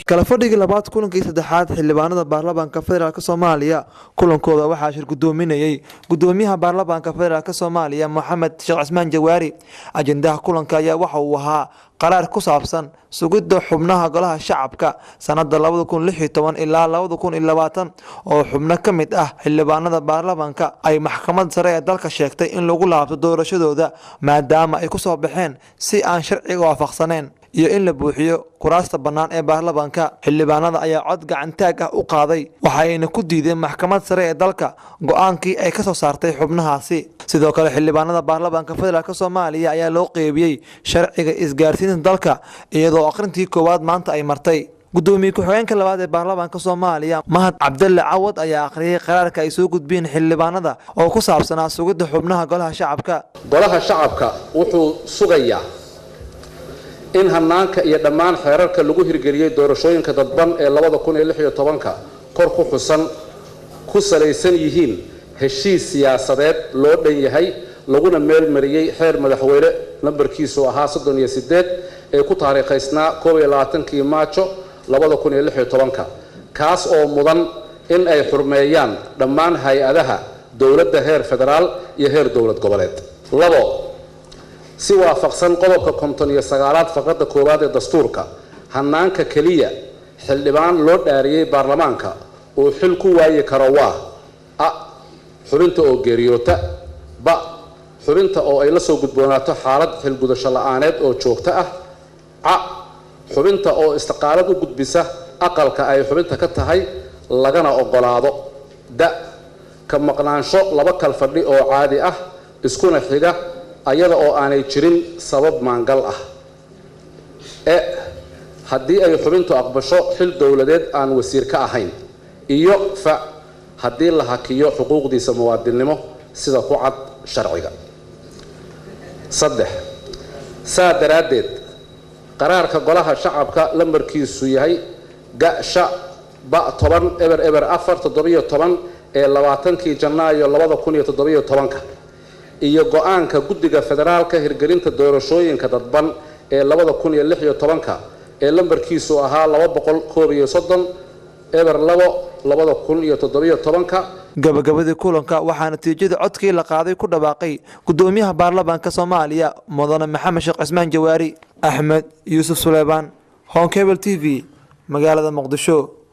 kala fadhiga labaad kulankii saddexaad xildhibaanada baarlamaanka federaalka Soomaaliya kulankooda waxaa shir gudoominayay gudoomiyaha baarlamaanka federaalka Soomaaliya Maxamed Sheekh Cismaan Jawaari ajendaha kulanka ayaa waxa uu ahaa qaraar ku saabsan sugidda xubnaha golaha shacabka sanada 2016 ilaa 2020 oo xubno ka mid ah xildhibaanada baarlamaanka ay maxkamadda sare ee dalka sheegtay in lagu laabto doorashadooda maadaama ay ku soo baxeen si aan sharciga waafaqsaneyn iyo in la buuxiyo kuraasta bannaan ee baarlamaanka xildhibaanada ayaa cod gacantaag ah u qaaday waxayna ku diideen maxkamadda sare ee dalka go'aankii ay ka soo saartay xubnahaasi sidoo kale xildhibaanada baarlamaanka federaalka Soomaaliya ayaa loo qeybiyay sharciga isgaarsiinta dalka iyadoo akhrintii koowaad maanta ay martay gudoomiye ku-xigeenka labaad ee baarlamaanka Soomaaliya Mahad Cabdulle Cawad ayaa akhriyay qaraarka ay soo gudbiyeen xildhibaanada oo ku saabsanaa sugidda xubnaha golaha shacabka wuxuu sugayaa in hanaanka iyo dhammaan xeerarka lagu hirgeliyay doorashooyinka dadban ee 2016 kor ku xusan ku salaysan yihiin heshiis siyaasadeed loo dhan yahay laguna meel mariyay xeer madaxweyne nambarkiisu ahaa 38 ee ku taariikhaysnaa 21 Maajo 2016 kaas oo mudan in ay xurmeeyaan dhammaan hay'adaha dawladda heer federaal iyo heer dawlad goboleed si waafaqsan qodobka 59aad faqradda koowaad ee dastuurka hanaanka kaliya xildhibaan loo dhaariyay baarlamaanka oo xil ku waayi karo waa a xubinta oo geeriyoota ba xubinta oo ay la soo gudboonaato xaalad xil gudasho la'aaneed oo joogto ah a xubinta oo istiqaalad u gudbisa aqalka ay xubinta ka tahay lagana ogolaado da ka maqnaansho laba kal fadhi oo caadi ah iskuna xiga ayada oo aanay jirin sabab maangal ah haddii ay xubintu aqbasho xil dawladeed aan wasiir ka ahayn iyo fa haddii la hakiyo xuquuqdiisa muwaadinimo sida ku cad sharciga 3 saa daraadeed qaraarka golaha shacabka lambarkiisu yahay gasha ba 10 eber 4 17 ee 20 Janaayo 2017 iyo go'aanka guddiga federaalka hirgelinta doorashooyinka dadban ee 2016 ee lambarkiisu ahaa 231 eber 2017 gabagabadii kulanka waxaa natiijada codkii la qaaday ku dhawaaqay gudoomiyaha baarlamaanka Soomaaliya mudane Maxamed Sheekh Cismaan Jawaari Axmed Yuusuf Suleymaan Home Cable TV magaalada Muqdisho.